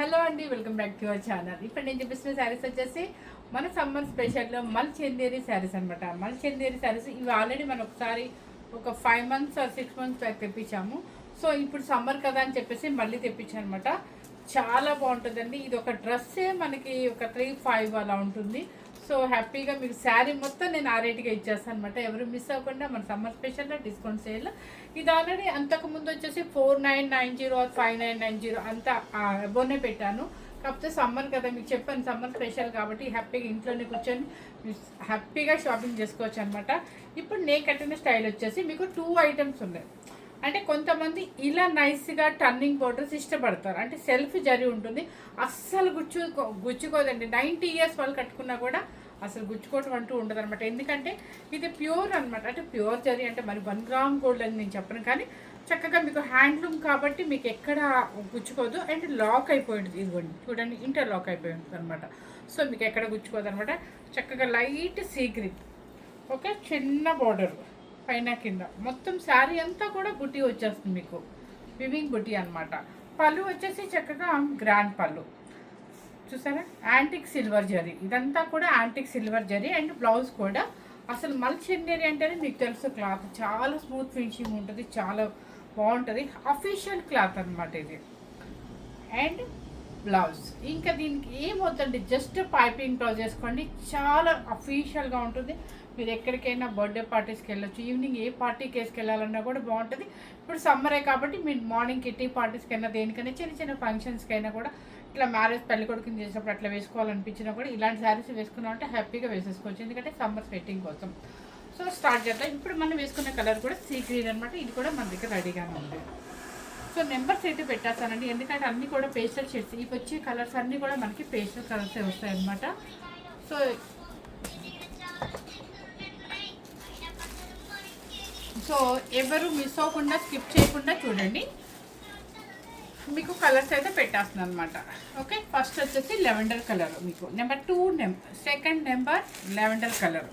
Hello అండి, welcome back to our channel. ఇప్పుడు నేను చూపిస్తున్న శారీస్ వచ్చేసి మన సమ్మర్ స్పెషల్లో మల్ చందేరి శారీస్ అనమాట. మల్ చందేరి శారీస్ ఇవి ఆల్రెడీ మనం ఒకసారి ఒక 5 months or 6 months బ్యాక్ తెప్పించాము. సో ఇప్పుడు సమ్మర్ కదా అని చెప్పేసి మళ్ళీ తెప్పించాను అనమాట. చాలా బాగుంటుందండి. ఇది ఒక డ్రెస్సే మనకి ఒక 3-5 అలా ఉంటుంది. సో హ్యాపీగా మీకు శారీ మొత్తం నేను ఆ రేటుగా ఇచ్చేస్తాను అనమాట. ఎవరు మిస్ అవ్వకుండా మన సమ్మర్ స్పెషల్లో డిస్కౌంట్ సేల్. ఇది ఆల్రెడీ అంతకుముందు వచ్చేసి 4990 or 5990 అంతా అబోనే పెట్టాను. కాకపోతే సమ్మర్ కదా, మీకు చెప్పాను సమ్మర్ స్పెషల్ కాబట్టి హ్యాపీగా ఇంట్లోనే కూర్చొని హ్యాపీగా షాపింగ్ చేసుకోవచ్చు అనమాట. ఇప్పుడు నేను కట్టిన స్టైల్ వచ్చేసి మీకు 2 items ఉన్నాయి. అంటే కొంతమంది ఇలా నైస్గా టర్నింగ్ బోర్డర్స్ ఇష్టపడతారు. అంటే సెల్ఫ్ జరీ ఉంటుంది, అస్సలు గుచ్చుకోదండి. 90 years వాళ్ళు కట్టుకున్నా కూడా అసలు గుచ్చుకోవటం అంటూ ఉండదు అనమాట. ఎందుకంటే ఇది ప్యూర్ అనమాట. అంటే ప్యూర్ జరీ అంటే మరి 1 gram గోల్డ్ అని నేను చెప్పను, కానీ చక్కగా మీకు హ్యాండ్లూమ్ కాబట్టి మీకు ఎక్కడ గుచ్చుకోదు. అండ్ లాక్ అయిపోయి ఉంటుంది. ఇదిగోండి చూడండి, ఇంటర్ లాక్ అయిపోయి ఉంటుంది అనమాట. సో మీకు ఎక్కడ గుచ్చుకోదు అనమాట. చక్కగా లైట్ సీ గ్రీన్, ఓకే, చిన్న బార్డర్ పైన కింద మొత్తం శారీ అంతా కూడా బుట్టి వచ్చేస్తుంది మీకు, వివింగ్ బుట్టి అనమాట. పళ్ళు వచ్చేసి చక్కగా గ్రాండ్ పళ్ళు చూసారా, యాంటిక్ సిల్వర్ జరీ, ఇదంతా కూడా antique silver zari. And blouse కూడా అసలు మల్ చందేరి అంటేనే మీకు తెలుసు, క్లాత్ చాలా స్మూత్ ఫినిషింగ్ ఉంటుంది, చాలా బాగుంటుంది. అఫీషియల్ క్లాత్ అనమాట ఇది. అండ్ బ్లౌజ్ ఇంకా దీనికి ఏమవుతుందండి, జస్ట్ పైపింగ్ బ్లౌజ్ వేసుకోండి, చాలా అఫీషియల్గా ఉంటుంది. మీరు ఎక్కడికైనా బర్త్డే పార్టీస్కి వెళ్ళొచ్చు, ఈవినింగ్ ఏ పార్టీకి వేసుకెళ్ళాలన్నా కూడా బాగుంటుంది. ఇప్పుడు సమ్మరే కాబట్టి మీరు మార్నింగ్ కిటీ పార్టీస్కి అయినా దేనికైనా చిన్న చిన్న ఫంక్షన్స్కి అయినా కూడా ఇట్లా మ్యారేజ్ పెళ్లి కొడుకుని చేసినప్పుడు అట్లా వేసుకోవాలనిపించినా కూడా ఇలాంటి శారీస్ వేసుకున్నామంటే హ్యాపీగా వేసేసుకోవచ్చు, ఎందుకంటే సమ్మర్ సెట్టింగ్ కోసం. సో స్టార్ట్ చేద్దాం. ఇప్పుడు మనం వేసుకునే కలర్ కూడా సీ గ్రీన్ అనమాట. ఇది కూడా మన దగ్గర రెడీగానే ఉంది. సో నెంబర్స్ అయితే పెట్టేస్తానండి, ఎందుకంటే అన్నీ కూడా పేస్టల్ షేడ్స్. ఇవి వచ్చే కలర్స్ అన్నీ కూడా మనకి పేస్టల్ కలర్సే వస్తాయి అనమాట. సో ఎవరు మిస్ అవ్వకుండా స్కిప్ చేయకుండా చూడండి. మీకు కలర్స్ అయితే పెట్టేస్తున్నాను అనమాట. ఓకే, ఫస్ట్ వచ్చేసి లెవెండర్ కలర్, మీకు number 2 second number lavender colour.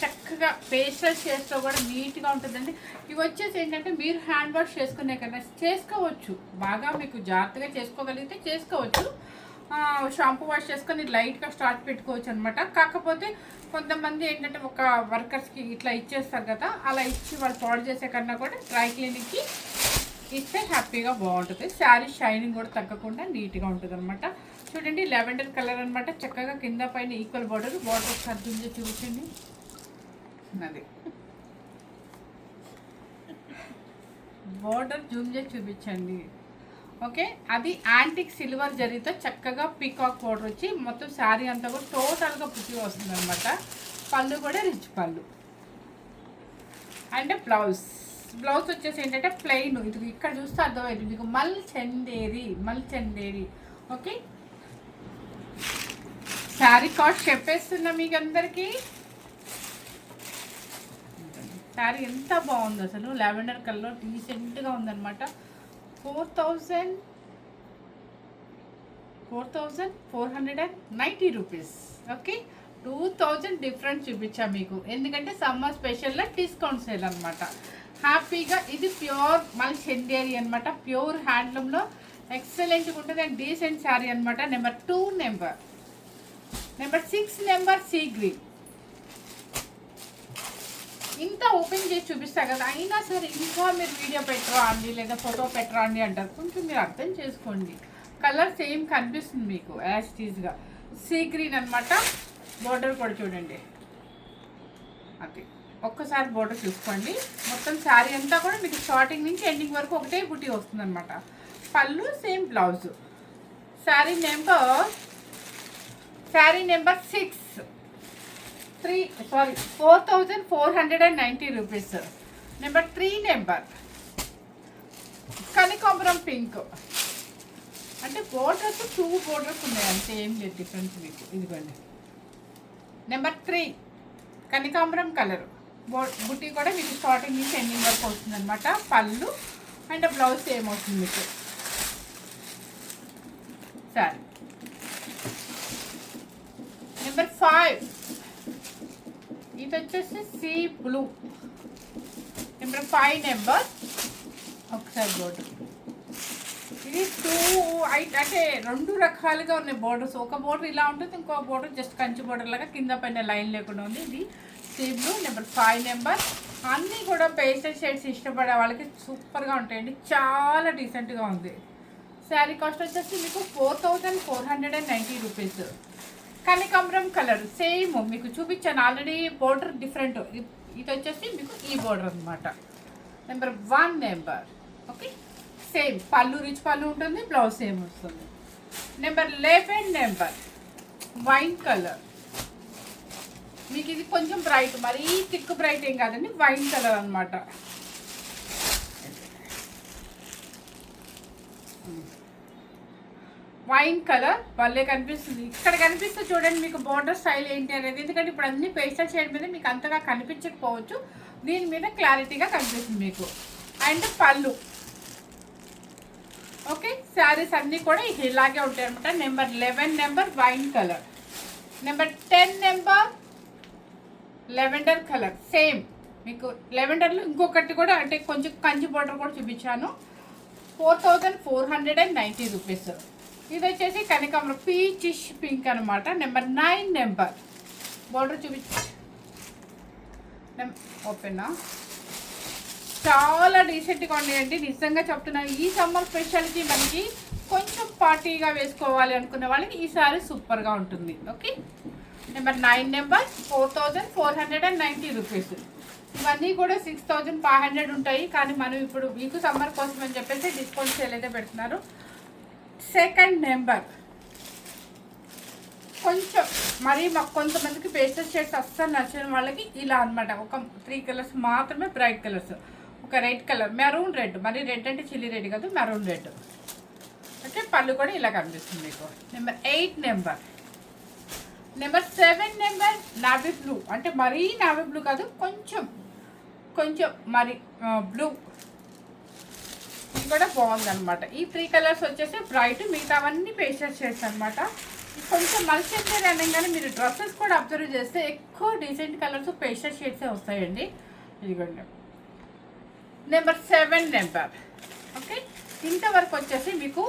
చక్కగా పేస్టల్ షేడ్స్లో కూడా నీట్గా ఉంటుందండి. ఇవి వచ్చేసి ఏంటంటే మీరు హ్యాండ్ వాష్ చేసుకునే కన్నా చేసుకోవచ్చు, బాగా మీకు జాగ్రత్తగా చేసుకోగలిగితే చేసుకోవచ్చు. షాంపూ వాష్ చేసుకొని లైట్గా స్టార్ట్ పెట్టుకోవచ్చు అనమాట. కాకపోతే కొంతమంది ఏంటంటే ఒక వర్కర్స్కి ఇట్లా ఇచ్చేస్తారు కదా, అలా ఇచ్చి వాళ్ళు పాడు చేసే కన్నా కూడా డ్రై క్లీనింగ్కి ఇస్తే హ్యాపీగా బాగుంటుంది. శారీ షైనింగ్ కూడా తగ్గకుండా నీట్గా ఉంటుంది అనమాట. చూడండి లెవెండర్ కలర్ అనమాట. చక్కగా కింద పైన ఈక్వల్ బార్డర్ ఒకసారి జూమ్ చేసి చూపించండి. అది బార్డర్ జూమ్ చేసి చూపించండి. ఓకే, అది యాంటిక్ సిల్వర్ జరీతో చక్కగా పీకాక్ పౌడర్ వచ్చి మొత్తం శారీ అంతా కూడా టోటల్గా పుట్టి వస్తుంది అనమాట. పళ్ళు కూడా రిచ్ పళ్ళు. అండ్ బ్లౌజ్ వచ్చేసి ఏంటంటే ప్లెయిన్, ఇది ఇక్కడ చూస్తే అర్థమైంది మీకు, మల్ చందేరి. ఓకే, శారీ కాస్ట్ చెప్పేస్తున్నా మీకు అందరికీ. శారీ ఎంత బాగుంది అసలు, లావెండర్ కలర్ డీసెంట్గా ఉందన్నమాట. 4,490 రూపీస్. ఓకే, 2000 డిఫరెంట్ చూపించా మీకు, ఎందుకంటే సమ్మర్ స్పెషల్లో డిస్కౌంట్ సేల్ అనమాట. హ్యాపీగా ఇది ప్యూర్ మల్ చందేరి అనమాట. ప్యూర్ హ్యాండ్లూమ్లో ఎక్సలెంట్గా ఉంటుంది అండ్ డీసెంట్ శారీ అనమాట. Number 2 number 6 number sea green. ఇంత ఓపెన్ చేసి చూపిస్తా కదా, అయినా సరే ఇంకా మీరు వీడియో పెట్టరా అండి లేదా ఫోటో పెట్టరా అండి అంటారు. కొంచెం మీరు అర్థం చేసుకోండి, కలర్ సేమ్ కనిపిస్తుంది మీకు యాజ్ టీజ్గా. సీ గ్రీన్ అనమాట. బోర్డర్ కూడా చూడండి, అది ఒక్కసారి బోర్డర్ చూసుకోండి. మొత్తం శారీ అంతా కూడా మీకు స్టార్టింగ్ నుంచి ఎండింగ్ వరకు ఒకటే బుట్టి వస్తుంది అనమాట. పళ్ళు same blouse. Sari number 4,490 rupees. Number 3 number కనకాంబరం పింక్. అంటే బోర్డర్స్ 2 బోర్డర్స్ ఉన్నాయి, అంతే, ఏం లేదు డిఫరెన్స్ మీకు. ఇదిగోండి నెంబర్ 3 కనకాంబరం కలర్. బుట్టి కూడా మీకు స్టార్టింగ్ నుంచి ఎండింగ్ వరకు వస్తుంది అనమాట. పళ్ళు అండ్ బ్లౌజ్ సేమ్ అవుతుంది మీకు. సరే, నెంబర్ 5 ఇది వచ్చేసి సీ బ్లూ. నెంబర్ 5 నెంబర్ ఒకసారి బోర్డు ఇది అంటే 2 రకాలుగా ఉన్నాయి బోర్డర్స్. ఒక బోర్డర్ ఇలా ఉంటుంది, ఇంకో బోర్డర్ జస్ట్ కంచి బోర్డర్ లాగా కింద పైన లైన్ లేకుండా ఉంది. ఇది సీ బ్లూ నెంబర్ 5 నెంబర్. అన్నీ కూడా పేస్టల్ షేడ్స్ ఇష్టపడే వాళ్ళకి సూపర్గా ఉంటాయండి, చాలా డీసెంట్గా ఉంది. శారీ కాస్ట్ వచ్చేసి మీకు 4490 రూపీస్. కనకాంబరం కలర్ సేమ్ మీకు చూపించాను ఆల్రెడీ, బోర్డర్ డిఫరెంట్. ఇది వచ్చేసి మీకు ఈ బోర్డర్ అనమాట. Number 1 number. ఓకే, సేమ్ పళ్ళు రిచ్ పళ్ళు ఉంటుంది, బ్లౌజ్ సేమ్ వస్తుంది. Number 11 number wine colour. మీకు ఇది కొంచెం బ్రైట్, మరీ థిక్ బ్రైట్ ఏం కాదండి, వైన్ కలర్ అనమాట. వైన్ కలర్ భలే కనిపిస్తుంది. ఇక్కడ కనిపిస్తే చూడండి మీకు బోర్డర్ స్టైల్ ఏంటి అనేది, ఎందుకంటే ఇప్పుడు అన్ని పేస్టల్ షేడ్ మీద మీకు అంతగా కనిపించకపోవచ్చు, దీని మీద క్లారిటీగా కనిపిస్తుంది మీకు. అండ్ పళ్ళు. ఓకే, శారీస్ అన్నీ కూడా ఇలాగే ఉంటాయి అనమాట. Number 11 number wine colour. Number 10 number lavender colour. Same మీకు లెవెండర్లో ఇంకొకటి కూడా అంటే కొంచెం కంచి బోర్డర్ కూడా చూపించాను. 4490 రూపీస్. ఇది వచ్చేసి కనకాంబరం పీచిష్ పింక్ అనమాట. నెంబర్ 9 నెంబర్ బోర్డర్ చూపించ ఓపెనా, చాలా డీసెంట్గా ఉన్నాయండి, నిజంగా చెప్తున్నాను. ఈ సమ్మర్ స్పెషాలిటీ మనకి కొంచెం పార్టీగా వేసుకోవాలి అనుకునే వాళ్ళకి ఈ సారీ సూపర్గా ఉంటుంది. Okay, number 9 number 4490 rupees. ఇవన్నీ కూడా 6500 ఉంటాయి, కానీ మనం ఇప్పుడు మీకు సమ్మర్ కోసం అని చెప్పేసి డిస్కౌంట్ సేల్ అయితే పెడుతున్నారు. సెకండ్ నెంబర్ కొంచెం మరీ మాకు కొంతమందికి పేస్టల్ షేడ్స్ అస్సలు నచ్చిన వాళ్ళకి ఇలా అనమాట. ఒక 3 కలర్స్ మాత్రమే బ్రైట్ కలర్స్. ఒక రెడ్ కలర్, మెరూన్ రెడ్, మరి రెడ్ అంటే చిల్లీ రెడ్ కాదు, మెరూన్ రెడ్. ఓకే, పళ్ళు కూడా ఇలా కనిపిస్తుంది మీకు. Number 8 number. Number 7 number navy blue, అంటే మరీ నావీ బ్లూ కాదు, కొంచెం మరి బ్లూ. ఇది కూడా బాగుంది అనమాట. ఈ 3 కలర్స్ వచ్చేసి బ్రైట్, మిగతావన్నీ పేస్టల్ షేడ్స్ అనమాట. కొంచెం మల్చేసారి అనగానే మీరు డ్రెస్సెస్ కూడా అబ్జర్వ్ చేస్తే ఎక్కువ డీసెంట్ కలర్స్ పేస్టల్ షేడ్సే వస్తాయండి. ఇదిగోండి నెంబర్ 7 నెంబర్. ఓకే, ఇంతవరకు వచ్చేసి మీకు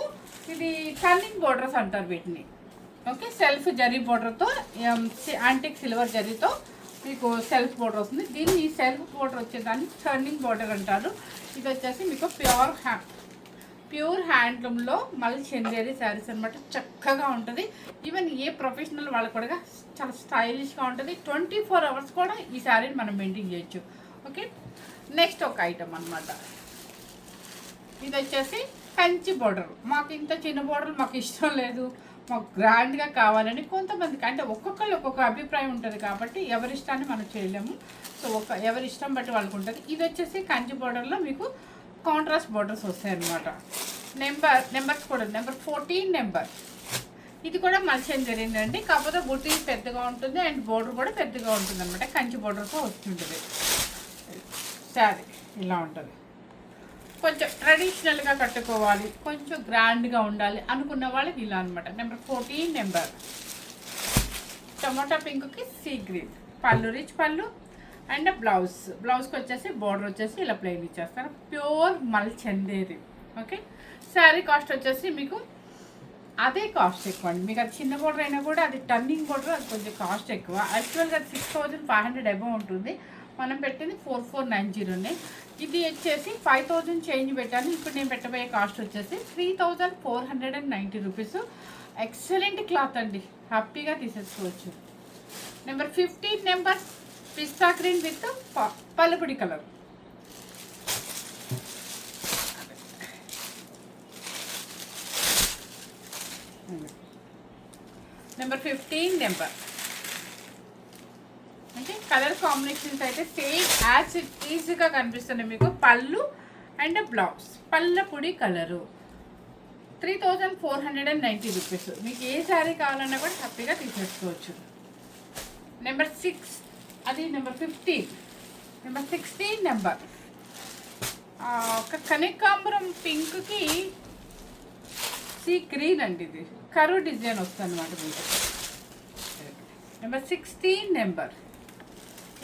ఇది టర్నింగ్ బోర్డర్స్ అంటారు వీటిని. ఓకే, సెల్ఫ్ జరీ బోర్డర్తో యాంటిక్ సిల్వర్ జరీతో మీకు సెల్ఫ్ బోర్డర్ వస్తుంది. దీన్ని సెల్ఫ్ బోర్డర్ వచ్చేదాన్ని టర్నింగ్ బోర్డర్ అంటారు. ఇది వచ్చేసి మీకు ప్యూర్ హ్యాండ్లూమ్లో మళ్ళీ చందేరి శారీస్ అనమాట. చక్కగా ఉంటుంది. ఈవెన్ ఏ ప్రొఫెషనల్ వాళ్ళు కూడా చాలా స్టైలిష్గా ఉంటుంది. 24 అవర్స్ కూడా ఈ శారీని మనం మెయింటైన్ చేయొచ్చు. ఓకే, నెక్స్ట్ ఒక ఐటమ్ అనమాట. ఇది వచ్చేసి కంచి బోర్డర్. మాకు ఇంత చిన్న బోర్డర్ మాకు ఇష్టం లేదు, మాకు గ్రాండ్గా కావాలని కొంతమందికి, అంటే ఒక్కొక్కళ్ళు ఒక్కొక్క అభిప్రాయం ఉంటుంది కాబట్టి ఎవరి ఇష్టాన్ని మనం చేయలేము. సో ఎవరి ఇష్టం బట్టి వాళ్ళకు ఉంటుంది. ఇది వచ్చేసి కంచి బోర్డర్లో మీకు కాంట్రాస్ట్ బోర్డర్స్ వస్తాయి అన్నమాట. నెంబర్స్ కూడా నెంబర్ 14 నెంబర్. ఇది కూడా మల్చేంజ్ జరిగిందండి, కాకపోతే బుట్టి పెద్దగా ఉంటుంది అండ్ బోర్డర్ కూడా పెద్దగా ఉంటుంది అనమాట. కంచి బోర్డర్తో వస్తుంటుంది. శారీ ఇలా ఉంటుంది. కొంచెం ట్రెడిషనల్గా కట్టుకోవాలి, కొంచెం గ్రాండ్గా ఉండాలి అనుకున్న వాళ్ళకి ఇలా అనమాట. Number 14 number. టమాటా పింక్కి సీ గ్రీన్. పళ్ళు రిచ్ పళ్ళు అండ్ బ్లౌజ్కి వచ్చేసి బోర్డర్ వచ్చేసి ఇలా ప్లెయిన్ ఇచ్చేస్తారు. ప్యూర్ మల్చందేరి. ఓకే, శారీ కాస్ట్ వచ్చేసి మీకు అదే కాస్ట్ ఎక్కువ అండి. మీకు అది చిన్న బోర్డర్ అయినా కూడా అది టర్నింగ్ బోర్డర్, అది కొంచెం కాస్ట్ ఎక్కువ. యాక్చువల్గా అది 6500 అబౌవ్ ఉంటుంది, మనం పెట్టింది 4490. ఇది వచ్చేసి 5000 చేంజ్ పెట్టాను. ఇప్పుడు నేను పెట్టబోయే కాస్ట్ వచ్చేసి 3490 రూపీస్. ఎక్సలెంట్ క్లాత్ అండి, హ్యాపీగా తీసేసుకోవచ్చు. Number 15 number pista green with పలుపుడి కలర్. Number 15 number. అంటే కలర్ కాంబినేషన్స్ అయితే సేమ్ యాజ్ ఇట్ ఈజీగా కనిపిస్తుంది మీకు. పళ్ళు అండ్ బ్లౌజ్ పళ్ళపుడి కలరు. 3490 రూపీస్. మీకు ఏ శారీ కావాలన్నా కూడా హ్యాపీగా తీసేసుకోవచ్చు. నెంబర్ 6, అది నెంబర్ 15. Number 16 number. ఒక కనకాంబరం పింక్కి సీ గ్రీన్ అండి, ఇది కరువు డిజైన్ వస్తుంది అనమాట మీకు. Number 16 number.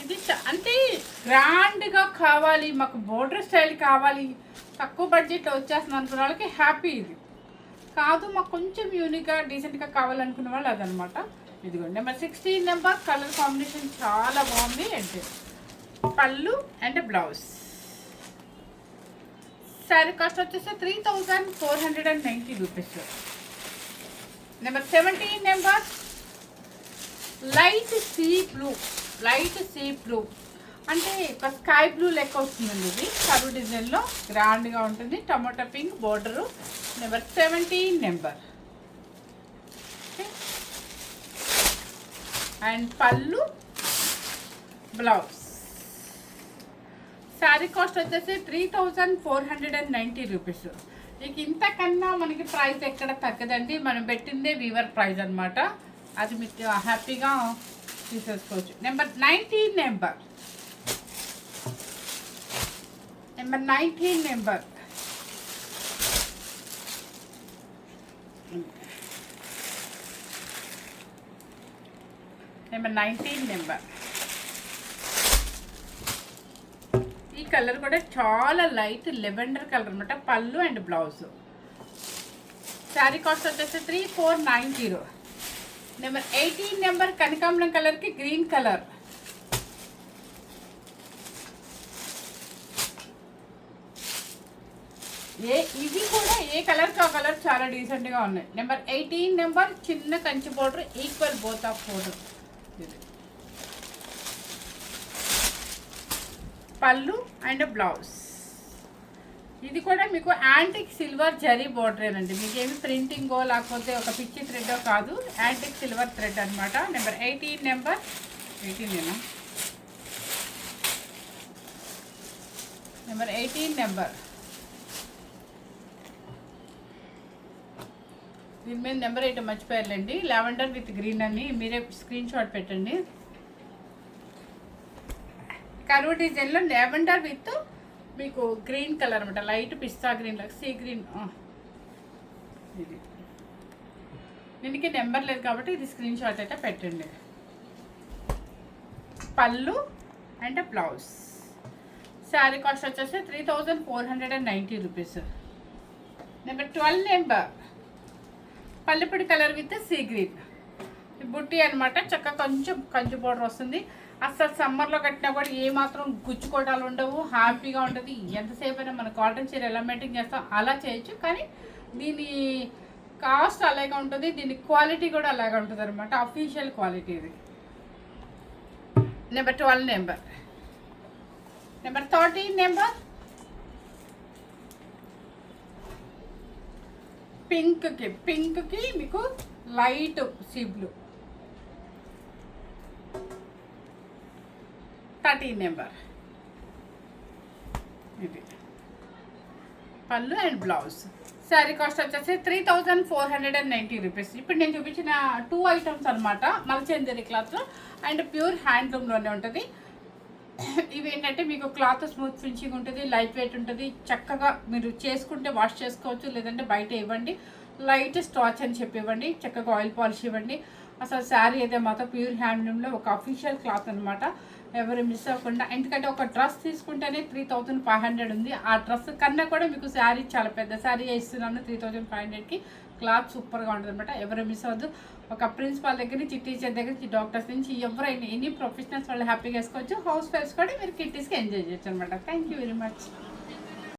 ఇది అంటే గ్రాండ్గా కావాలి, మాకు బోర్డర్ స్టైల్ కావాలి, తక్కువ బడ్జెట్లో వచ్చేస్తుంది అనుకున్న వాళ్ళకి హ్యాపీ ఇది. కాదు మాకు కొంచెం యూనిక్గా డీసెంట్గా కావాలనుకున్న వాళ్ళు అదనమాట. ఇదిగోండి నెంబర్ 16 నెంబర్. కలర్ కాంబినేషన్ చాలా బాగుంది. అంటే పళ్ళు అండ్ బ్లౌజ్. శారీ కాస్ట్ వచ్చేసి 3490 rupees. Number 17 number light sea blue. Light sea blue అంటే ఒక స్కై బ్లూ లెక్క వస్తుందండి. ఇది కరువు డిజైన్లో గ్రాండ్గా ఉంటుంది. Tomato pink border. Number 17 number. And పళ్ళు బ్లౌజ్. శారీ కాస్ట్ వచ్చేసి 3490 రూపీస్. ఇక ఇంతకన్నా మనకి ప్రైస్ ఎక్కడ తగ్గదండి. మనం పెట్టిందే వీవర్ ప్రైస్ అనమాట. అది మీకు హ్యాపీగా తీసేసుకోవచ్చు. Number 19 number. Number 19 number. Number 19 number. ఈ కలర్ కూడా చాలా లైట్ లెవెండర్ కలర్ అనమాట. పళ్ళు అండ్ బ్లౌజ్. శారీ కాస్ట్ వచ్చేసి 3490. నెంబర్ 18 నెంబర్ కనకాంబరం కలర్కి గ్రీన్ కలర్. ఇవి కూడా ఏ కలర్కి ఆ కలర్ చాలా డీసెంట్గా ఉన్నాయి. Number 18 number. చిన్న Kanchi border equal both of border. పళ్ళు అండ్ బ్లౌజ్. ఇది కూడా మీకు యాంటిక్ సిల్వర్ జరీ బోర్డరేనండి. మీకు ఏమి ప్రింటింగో లేకపోతే ఒక పిచ్చి థ్రెడ్ కాదు. యాంటిక్ సిల్వర్ థ్రెడ్ అనమాట. Number 18 number. 18 number 18 number. దీని మీద నెంబర్ 8 మర్చిపోయారులేండి. లావెండర్ విత్ గ్రీన్ అని మీరే స్క్రీన్ షాట్ పెట్టండి. కరువు డిజైన్లో లావెండర్ విత్ మీకు గ్రీన్ కలర్ అనమాట. లైట్ పిస్తా గ్రీన్ లాగా సీ గ్రీన్. ఇది దీనికి నెంబర్ లేదు కాబట్టి ఇది స్క్రీన్ షాట్ అయితే పెట్టండి. పళ్ళు అండ్ బ్లౌజ్. శారీ కాస్ట్ వచ్చేసి 3490 రూపీస్. Number 12 number. పల్లెపొడి కలర్ విత్ సీ గ్రీన్. బుట్టి అనమాట. చక్కగా కొంచెం కంచు బోర్డర్ వస్తుంది. అసలు సమ్మర్లో కట్టినా కూడా ఏమాత్రం గుచ్చుకోవడాలు ఉండవు. హ్యాపీగా ఉంటుంది. ఎంతసేపు అయినా మన కాటన్ చీర ఎలా మెయింటైన్ చేస్తాం అలా చేయొచ్చు. కానీ దీని కాస్ట్ అలాగే ఉంటుంది. దీని క్వాలిటీ కూడా అలాగే ఉంటుంది అనమాట. అఫీషియల్ క్వాలిటీ ఇది. Number 12 number. Number 13 number. పింక్కి మీకు లైట్ సీ బ్లూ. 13 నెంబర్. ఇది పళ్ళు అండ్ బ్లౌజ్. శారీ కాస్ట్ వచ్చేసి 3490 రూపీస్. ఇప్పుడు నేను చూపించిన 2 ఐటమ్స్ అనమాట. మల్చందరి క్లాత్లో అండ్ ప్యూర్ హ్యాండ్లూమ్లోనే ఉంటుంది. ఇవి ఏంటంటే మీకు క్లాత్ స్మూత్ ఫినిషింగ్ ఉంటుంది. లైట్ వెయిట్ ఉంటుంది. చక్కగా మీరు చేసుకుంటే వాష్ చేసుకోవచ్చు. లేదంటే బయట ఇవ్వండి. లైట్ స్టాచ్ అని చెప్పి ఇవ్వండి. చక్కగా ఆయిల్ పాలిష్ ఇవ్వండి. అసలు శారీ అయితే మాత్రం ప్యూర్ హ్యాండ్లూమ్లో ఒక అఫీషియల్ క్లాత్ అనమాట. ఎవరు మిస్ అవ్వకుండా. ఎందుకంటే ఒక డ్రెస్ తీసుకుంటేనే 3500 ఉంది. ఆ డ్రెస్ కన్నా కూడా మీకు శారీ చాలా పెద్ద శారీ ఇస్తున్నాను 3500కి. క్లాత్ సూపర్గా ఉంటుంది అనమాట. ఎవరు మిస్ అవ్వద్దు. ఒక ప్రిన్సిపాల్ దగ్గర నుంచి టీచర్ దగ్గర నుంచి డాక్టర్స్ నుంచి ఎవరైనా ఎనీ ప్రొఫెషనల్స్ వాళ్ళు హ్యాపీగా వేసుకోవచ్చు. హౌస్ వైఫ్స్ కూడా మీరు కిట్టీస్కి ఎంజాయ్ చేయొచ్చు అనమాట. Thank you very much.